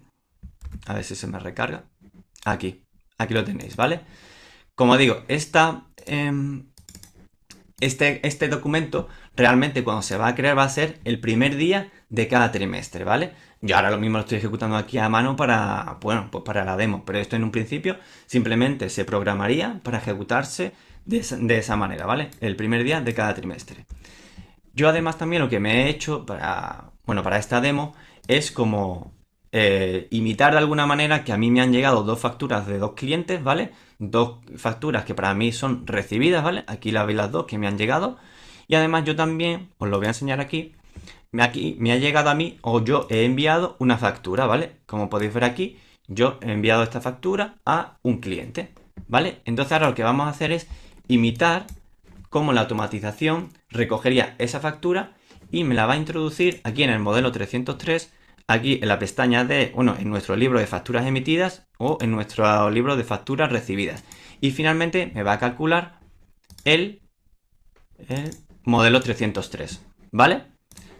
A ver si se me recarga. Aquí lo tenéis, ¿vale? Como digo, este documento realmente cuando se va a crear va a ser el primer día de cada trimestre, ¿vale? Yo ahora lo mismo lo estoy ejecutando aquí a mano para, bueno, pues para la demo, pero esto en un principio simplemente se programaría para ejecutarse de esa manera, ¿vale? El primer día de cada trimestre. Yo además también lo que me he hecho para, bueno, para esta demo es como imitar de alguna manera que a mí me han llegado dos facturas de dos clientes, ¿vale? Dos facturas que para mí son recibidas, ¿vale? Aquí las veis las dos que me han llegado. Y además yo también, os lo voy a enseñar aquí me ha llegado a mí o yo he enviado una factura, ¿vale? Como podéis ver aquí, yo he enviado esta factura a un cliente, ¿vale? Entonces ahora lo que vamos a hacer es imitar cómo la automatización recogería esa factura y me la va a introducir aquí en el modelo 303, aquí en la pestaña de, bueno, en nuestro libro de facturas emitidas o en nuestro libro de facturas recibidas. Y finalmente me va a calcular el modelo 303, ¿vale?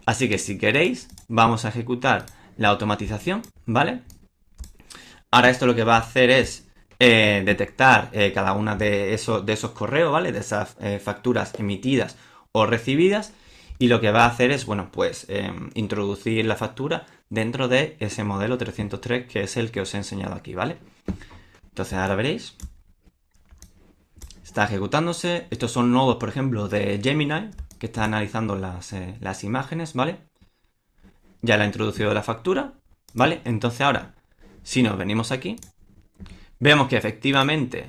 Así que si queréis, vamos a ejecutar la automatización, ¿vale? Ahora esto lo que va a hacer es detectar cada una de esos correos, ¿vale? De esas facturas emitidas o recibidas y lo que va a hacer es, bueno, pues introducir la factura dentro de ese modelo 303 que es el que os he enseñado aquí, ¿vale? Entonces ahora veréis, está ejecutándose. Estos son nodos, por ejemplo, de Gemini, que está analizando las imágenes, ¿vale? Ya le ha introducido la factura, ¿vale? Entonces ahora, si nos venimos aquí, vemos que efectivamente,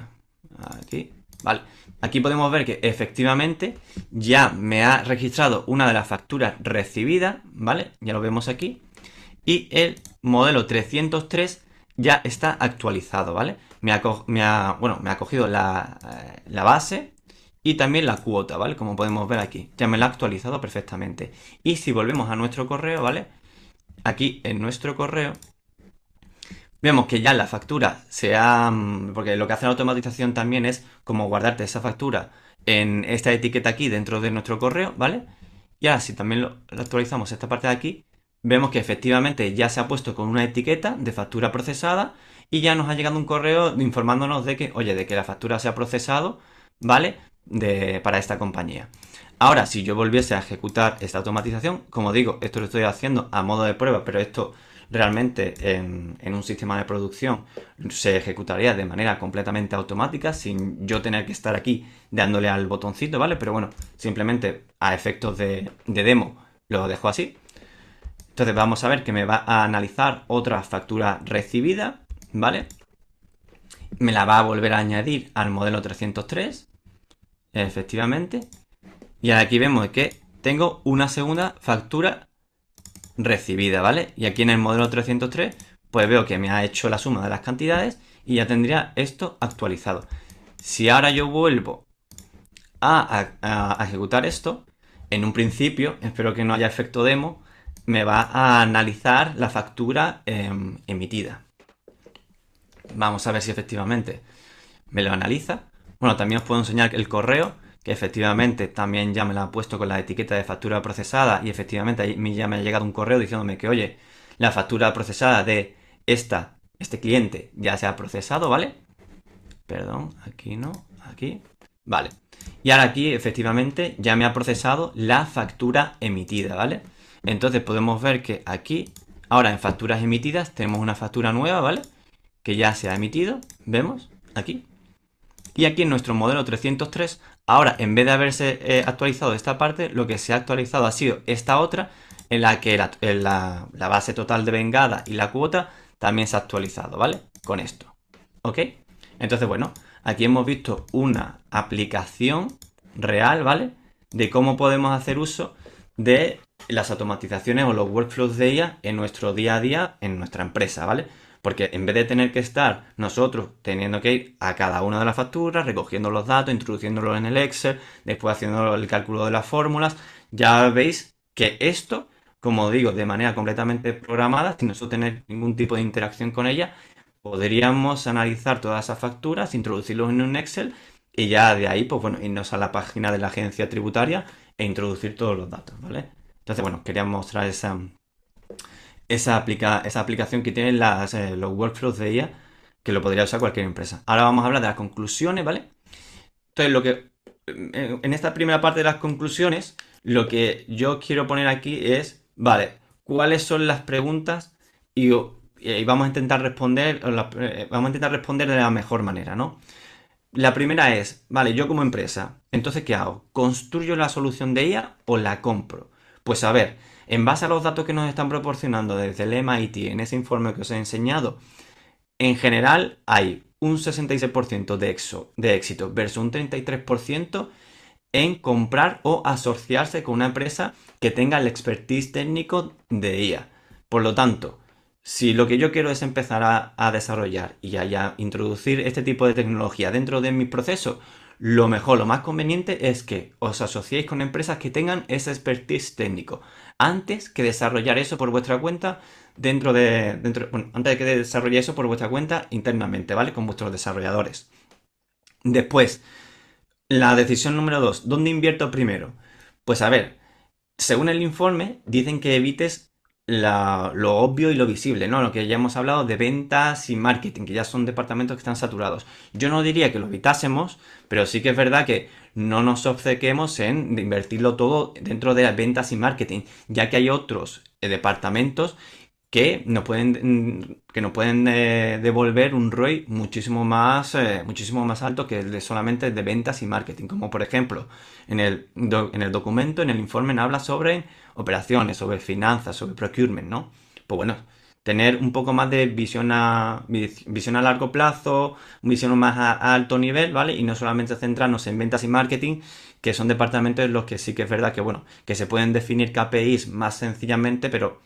aquí, ¿vale? Aquí podemos ver que efectivamente ya me ha registrado una de las facturas recibidas, ¿vale? Ya lo vemos aquí. Y el modelo 303 ya está actualizado, ¿vale? Me ha cogido la base y también la cuota, ¿vale? Como podemos ver aquí. Ya me la ha actualizado perfectamente. Y si volvemos a nuestro correo, ¿vale? Aquí en nuestro correo vemos que ya la factura se ha... Porque lo que hace la automatización también es como guardarte esa factura en esta etiqueta aquí dentro de nuestro correo, ¿vale? Y ahora si también lo actualizamos esta parte de aquí, vemos que efectivamente ya se ha puesto con una etiqueta de factura procesada y ya nos ha llegado un correo informándonos de que, oye, de que la factura se ha procesado, ¿vale? Para esta compañía. Ahora, si yo volviese a ejecutar esta automatización, como digo, esto lo estoy haciendo a modo de prueba, pero esto realmente en un sistema de producción se ejecutaría de manera completamente automática sin yo tener que estar aquí dándole al botoncito, ¿vale? Pero bueno, simplemente a efectos de demo lo dejo así. Entonces vamos a ver que me va a analizar otra factura recibida, ¿vale? Me la va a volver a añadir al modelo 303, efectivamente. Y aquí vemos que tengo una segunda factura recibida, ¿vale? Y aquí en el modelo 303, pues veo que me ha hecho la suma de las cantidades y ya tendría esto actualizado. Si ahora yo vuelvo a ejecutar esto, en un principio, espero que no haya efecto demo, me va a analizar la factura emitida. Vamos a ver si efectivamente me lo analiza. Bueno, también os puedo enseñar el correo, que efectivamente también ya me lo ha puesto con la etiqueta de factura procesada y efectivamente ahí ya me ha llegado un correo diciéndome que, oye, la factura procesada de este cliente ya se ha procesado, ¿vale? Perdón, aquí no, aquí. Vale. Y ahora aquí efectivamente ya me ha procesado la factura emitida, ¿vale? Entonces podemos ver que aquí, ahora en facturas emitidas, tenemos una factura nueva, ¿vale? Que ya se ha emitido, ¿vemos? Aquí. Y aquí en nuestro modelo 303, ahora en vez de haberse actualizado esta parte, lo que se ha actualizado ha sido esta otra, en la que la base total de vengada y la cuota también se ha actualizado, ¿vale? Con esto, ¿ok? Entonces, bueno, aquí hemos visto una aplicación real, ¿vale? De cómo podemos hacer uso de las automatizaciones o los workflows de ella en nuestro día a día, en nuestra empresa, ¿vale? Porque en vez de tener que estar nosotros teniendo que ir a cada una de las facturas, recogiendo los datos, introduciéndolos en el Excel, después haciendo el cálculo de las fórmulas, ya veis que esto, como digo, de manera completamente programada, sin nosotros tener ningún tipo de interacción con ella, podríamos analizar todas esas facturas, introducirlos en un Excel y ya de ahí, pues bueno, irnos a la página de la agencia tributaria e introducir todos los datos, ¿vale? Entonces, bueno, quería mostrar esa aplicación que tienen los workflows de IA, que lo podría usar cualquier empresa. Ahora vamos a hablar de las conclusiones, ¿vale? Entonces, en esta primera parte de las conclusiones, lo que yo quiero poner aquí es, vale, ¿cuáles son las preguntas? Y vamos a intentar responder de la mejor manera, ¿no? La primera es, vale, yo como empresa, entonces, ¿qué hago? ¿Construyo la solución de IA o la compro? Pues a ver, en base a los datos que nos están proporcionando desde el MIT en ese informe que os he enseñado, en general hay un 66% de éxito versus un 33% en comprar o asociarse con una empresa que tenga el expertise técnico de IA. Por lo tanto, si lo que yo quiero es empezar a desarrollar y a introducir este tipo de tecnología dentro de mi proceso, lo mejor, lo más conveniente es que os asociéis con empresas que tengan ese expertise técnico antes que desarrollar eso por vuestra cuenta antes de que desarrolléis eso por vuestra cuenta internamente, ¿vale? Con vuestros desarrolladores. Después, la decisión número 2, ¿dónde invierto primero? Pues a ver, según el informe, dicen que evites lo obvio y lo visible, ¿no? Lo que ya hemos hablado de ventas y marketing, que ya son departamentos que están saturados. Yo no diría que lo evitásemos, pero sí que es verdad que no nos obcequemos en invertirlo todo dentro de las ventas y marketing, ya que hay otros departamentos que nos pueden devolver un ROI muchísimo más alto que el de solamente de ventas y marketing. Como por ejemplo, en el documento, en el informe, habla sobre operaciones, sobre finanzas, sobre procurement, ¿no? Pues bueno, tener un poco más de visión a largo plazo, visión más a alto nivel, ¿vale? Y no solamente centrarnos en ventas y marketing, que son departamentos en los que sí que es verdad que, bueno, que se pueden definir KPIs más sencillamente, pero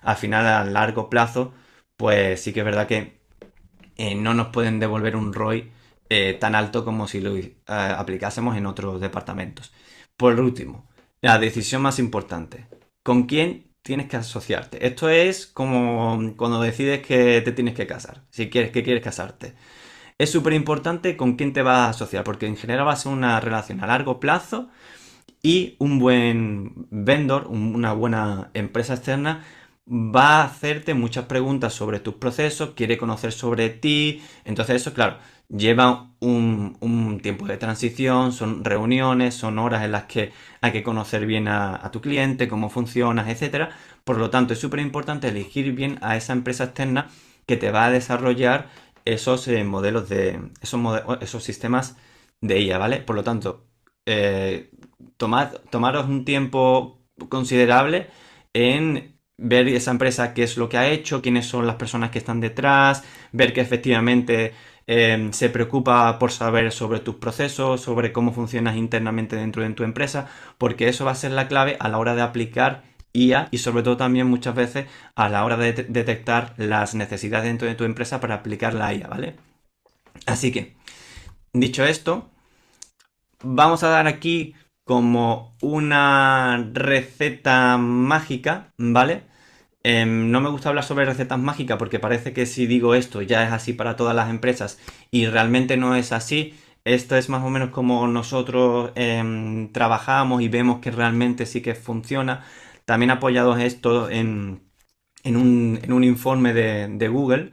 al final a largo plazo, pues sí que es verdad que no nos pueden devolver un ROI tan alto como si lo aplicásemos en otros departamentos. Por último, la decisión más importante. ¿Con quién tienes que asociarte? Esto es como cuando decides que te tienes que casar, si quieres casarte. Es súper importante con quién te vas a asociar, porque en general va a ser una relación a largo plazo y un buen vendor, una buena empresa externa, va a hacerte muchas preguntas sobre tus procesos, quiere conocer sobre ti. Entonces eso, claro, lleva un tiempo de transición, son reuniones, son horas en las que hay que conocer bien a tu cliente, cómo funcionas, etcétera. Por lo tanto, es súper importante elegir bien a esa empresa externa que te va a desarrollar esos modelos esos sistemas de IA, ¿vale? Por lo tanto, tomaros un tiempo considerable en ver esa empresa qué es lo que ha hecho, quiénes son las personas que están detrás, ver que efectivamente se preocupa por saber sobre tus procesos, sobre cómo funcionas internamente dentro de tu empresa, porque eso va a ser la clave a la hora de aplicar IA y sobre todo también muchas veces a la hora de detectar las necesidades dentro de tu empresa para aplicar la IA, ¿vale? Así que, dicho esto, vamos a dar aquí como una receta mágica, ¿vale? No me gusta hablar sobre recetas mágicas porque parece que si digo esto ya es así para todas las empresas y realmente no es así. Esto es más o menos como nosotros trabajamos y vemos que realmente sí que funciona. También apoyados esto en un informe de Google,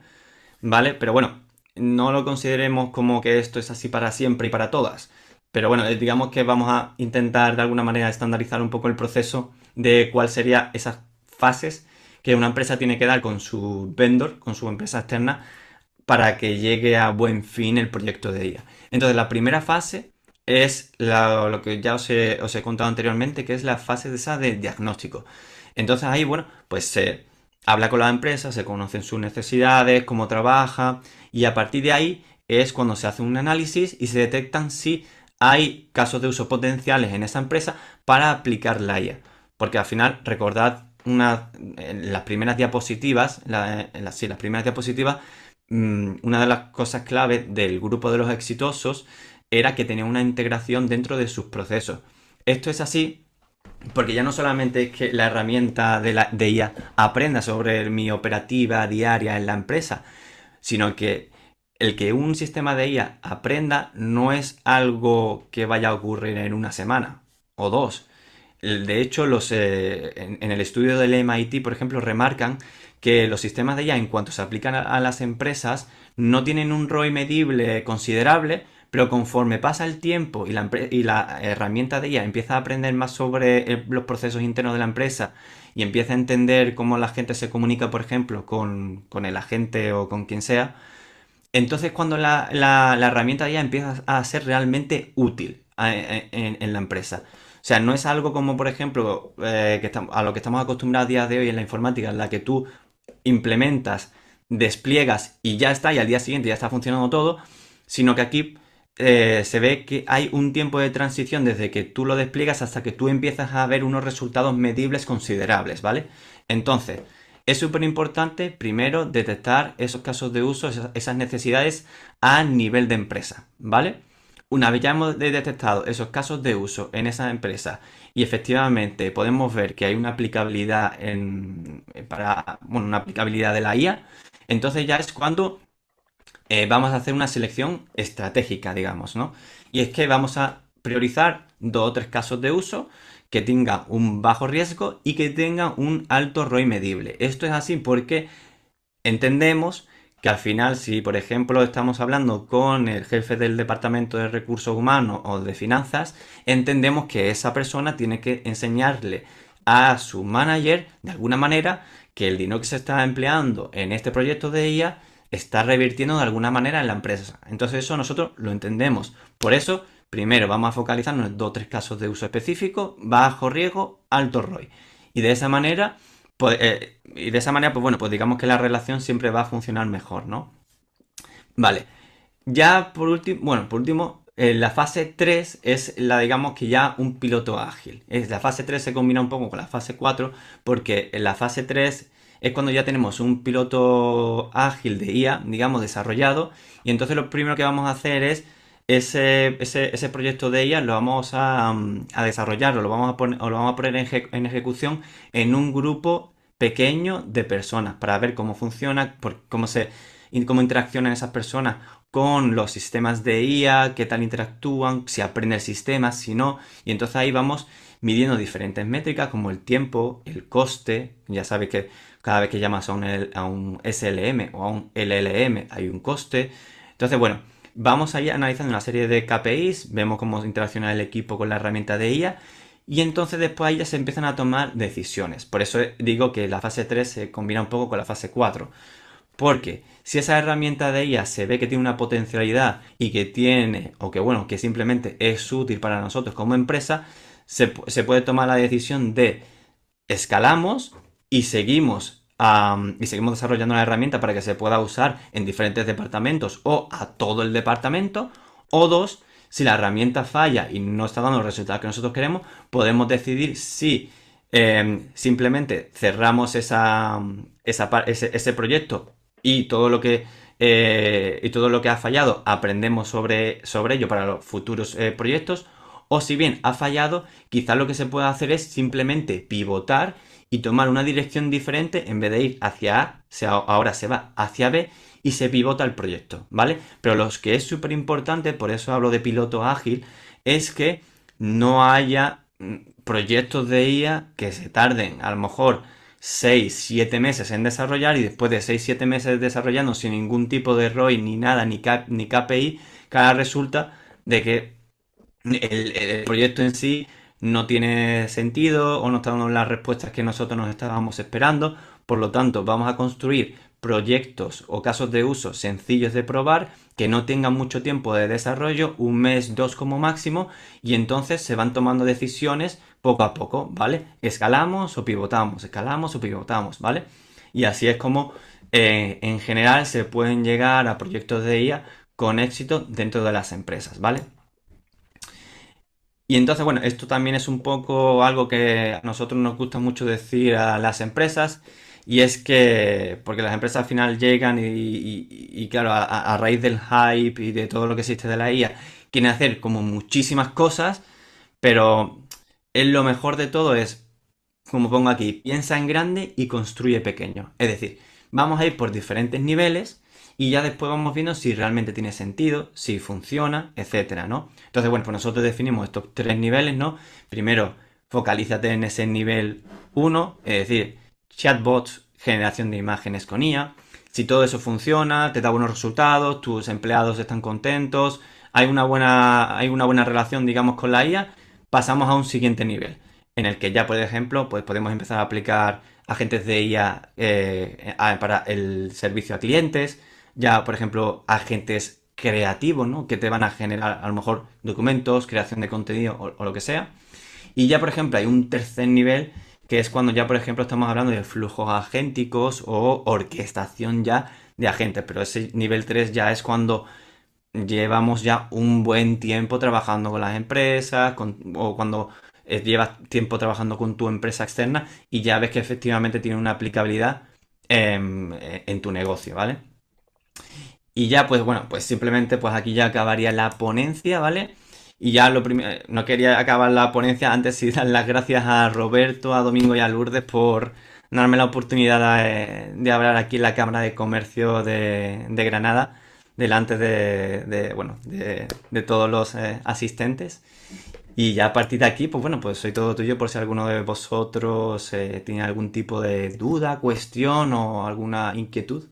¿vale? Pero bueno, no lo consideremos como que esto es así para siempre y para todas. Pero bueno, digamos que vamos a intentar de alguna manera estandarizar un poco el proceso de cuál sería esas fases que una empresa tiene que dar con su vendor, con su empresa externa, para que llegue a buen fin el proyecto de IA. Entonces, la primera fase es lo que ya os he contado anteriormente, que es la fase de esa de diagnóstico. Entonces ahí, bueno, pues se habla con la empresa, se conocen sus necesidades, cómo trabaja, y a partir de ahí es cuando se hace un análisis y se detectan si hay casos de uso potenciales en esa empresa para aplicar la IA. Porque al final, recordad en las primeras diapositivas, sí, las primeras diapositivas, una de las cosas clave del grupo de los exitosos era que tenía una integración dentro de sus procesos. Esto es así porque ya no solamente es que la herramienta de IA aprenda sobre mi operativa diaria en la empresa, sino que el que un sistema de IA aprenda no es algo que vaya a ocurrir en una semana o dos. De hecho, en el estudio del MIT, por ejemplo, remarcan que los sistemas de IA, en cuanto se aplican a las empresas, no tienen un ROI medible considerable, pero conforme pasa el tiempo y la herramienta de IA empieza a aprender más sobre los procesos internos de la empresa y empieza a entender cómo la gente se comunica, por ejemplo, con el agente o con quien sea, entonces cuando la herramienta ya empieza a ser realmente útil en la empresa. O sea, no es algo como, por ejemplo, a lo que estamos acostumbrados a día de hoy en la informática, en la que tú implementas, despliegas y ya está, y al día siguiente ya está funcionando todo, sino que aquí se ve que hay un tiempo de transición desde que tú lo despliegas hasta que tú empiezas a ver unos resultados medibles considerables, ¿vale? Entonces, es súper importante, primero, detectar esos casos de uso, esas necesidades a nivel de empresa, ¿vale? Una vez ya hemos detectado esos casos de uso en esa empresa y efectivamente podemos ver que hay una aplicabilidad una aplicabilidad de la IA, entonces ya es cuando vamos a hacer una selección estratégica, digamos, ¿no? Y es que vamos a priorizar dos o tres casos de uso que tenga un bajo riesgo y que tenga un alto ROI medible. Esto es así porque entendemos que al final, si por ejemplo estamos hablando con el jefe del departamento de recursos humanos o de finanzas, entendemos que esa persona tiene que enseñarle a su manager, de alguna manera, que el dinero que se está empleando en este proyecto de IA está revirtiendo de alguna manera en la empresa. Entonces eso nosotros lo entendemos. Por eso, primero vamos a focalizarnos en 2 o 3 casos de uso específico, bajo riesgo, alto ROI. Y de esa manera pues bueno, pues digamos que la relación siempre va a funcionar mejor, ¿no? Vale. Ya por último, bueno, por último, la fase 3 es la, digamos que ya un piloto ágil. La fase 3 se combina un poco con la fase 4 porque en la fase 3 es cuando ya tenemos un piloto ágil de IA, digamos, desarrollado. Y entonces lo primero que vamos a hacer es ese proyecto de IA lo vamos a desarrollarlo, lo vamos a poner en ejecución en un grupo pequeño de personas para ver cómo funciona, cómo interaccionan esas personas con los sistemas de IA, qué tal interactúan, si aprende el sistema, si no. Y entonces ahí vamos midiendo diferentes métricas como el tiempo, el coste. Ya sabes que cada vez que llamas a un SLM o a un LLM hay un coste. Entonces, bueno, vamos ahí analizando una serie de KPIs, vemos cómo interacciona el equipo con la herramienta de IA y entonces después ahí ya se empiezan a tomar decisiones. Por eso digo que la fase 3 se combina un poco con la fase 4. Porque si esa herramienta de IA se ve que tiene una potencialidad y que tiene, o que bueno, que simplemente es útil para nosotros como empresa, se puede tomar la decisión de escalamos y seguimos desarrollando la herramienta para que se pueda usar en diferentes departamentos o a todo el departamento. O dos, si la herramienta falla y no está dando los resultados que nosotros queremos, podemos decidir si simplemente cerramos ese proyecto y todo lo que ha fallado aprendemos sobre ello para los futuros proyectos. O si bien ha fallado, quizás lo que se puede hacer es simplemente pivotar y tomar una dirección diferente en vez de ir hacia A, ahora se va hacia B y se pivota el proyecto, ¿vale? Pero lo que es súper importante, por eso hablo de piloto ágil, es que no haya proyectos de IA que se tarden a lo mejor 6-7 meses en desarrollar y después de 6-7 meses desarrollando sin ningún tipo de ROI ni nada, ni KPI, que ahora resulta de que el proyecto en sí no tiene sentido o no está dando las respuestas que nosotros nos estábamos esperando. Por lo tanto, vamos a construir proyectos o casos de uso sencillos de probar que no tengan mucho tiempo de desarrollo, 1 mes, 2 como máximo, y entonces se van tomando decisiones poco a poco, ¿vale? Escalamos o pivotamos, ¿vale? Y así es como en general se pueden llegar a proyectos de IA con éxito dentro de las empresas, ¿vale? Y entonces, bueno, esto también es un poco algo que a nosotros nos gusta mucho decir a las empresas, y es que, porque las empresas al final llegan y claro, a raíz del hype y de todo lo que existe de la IA, quieren hacer como muchísimas cosas, pero lo mejor de todo es, como pongo aquí, piensa en grande y construye pequeño. Es decir, vamos a ir por diferentes niveles y ya después vamos viendo si realmente tiene sentido, si funciona, etcétera, ¿no? Entonces, bueno, pues nosotros definimos estos 3 niveles, ¿no? Primero, focalízate en ese nivel 1, es decir, chatbots, generación de imágenes con IA. Si todo eso funciona, te da buenos resultados, tus empleados están contentos, hay una buena relación, digamos, con la IA, pasamos a un siguiente nivel, en el que ya, por ejemplo, pues podemos empezar a aplicar agentes de IA para el servicio a clientes, ya, por ejemplo, agentes creativos, ¿no? Que te van a generar a lo mejor documentos, creación de contenido o lo que sea. Y ya, por ejemplo, hay un tercer nivel que es cuando ya, por ejemplo, estamos hablando de flujos agénticos o orquestación ya de agentes. Pero ese nivel 3 ya es cuando llevamos ya un buen tiempo trabajando con las empresas o cuando llevas tiempo trabajando con tu empresa externa y ya ves que efectivamente tiene una aplicabilidad en tu negocio, ¿vale? Y ya, pues bueno, pues simplemente pues aquí ya acabaría la ponencia, ¿vale? Y ya lo primero, no quería acabar la ponencia antes sin dar las gracias a Roberto, a Domingo y a Lourdes por darme la oportunidad de hablar aquí en la Cámara de Comercio de Granada, delante bueno, de todos los asistentes. Y ya a partir de aquí, pues bueno, pues soy todo tuyo por si alguno de vosotros tiene algún tipo de duda, cuestión o alguna inquietud.